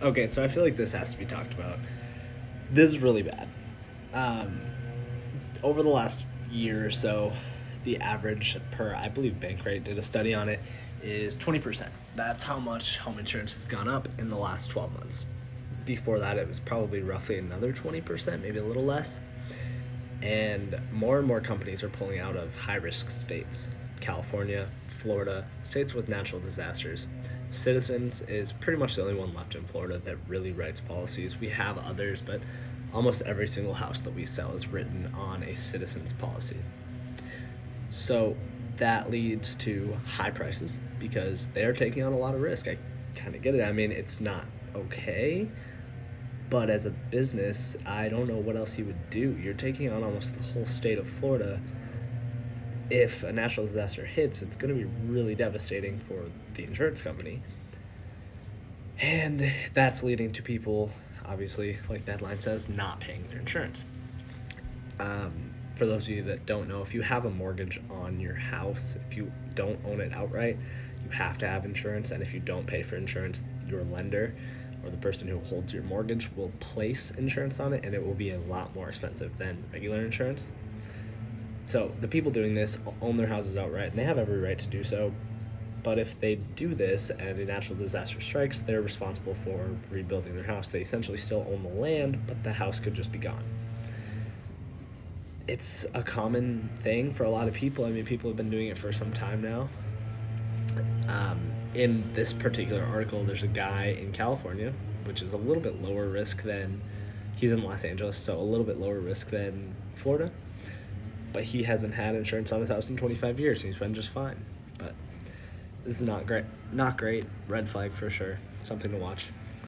Okay, so I feel like this has to be talked about. This is really bad. Um, Over the last year or so, the average per, I believe Bankrate did a study on it, is 20%. That's how much home insurance has gone up in the last 12 months. Before that, it was probably roughly another 20%, maybe a little less. And more companies are pulling out of high risk states: California, Florida, states with natural disasters. Citizens is pretty much the only one left in Florida that really writes policies. We have others, but almost every single house that we sell is written on a Citizens policy. So that leads to high prices because they're taking on a lot of risk. I kind of get it. I mean, it's not okay, but as a business, I don't know what else you would do. You're taking on almost the whole state of Florida. If a natural disaster hits, it's going to be really devastating for the insurance company. And that's leading to people, obviously, like the headline says, not paying their insurance. For those of you that don't know, if you have a mortgage on your house, if you don't own it outright, you have to have insurance. And if you don't pay for insurance, your lender or the person who holds your mortgage will place insurance on it, and it will be a lot more expensive than regular insurance. So the people doing this own their houses outright, and they have every right to do so. But if they do this and a natural disaster strikes, they're responsible for rebuilding their house. They essentially still own the land, but the house could just be gone. It's a common thing for a lot of people. I mean, people have been doing it for some time now. In this particular article, there's a guy in California, which is a little bit lower risk than, he's in Los Angeles, so a little bit lower risk than Florida. But he hasn't had insurance on his house in 25 years, and he's been just fine. But this is not great. Not great. Red flag for sure. Something to watch.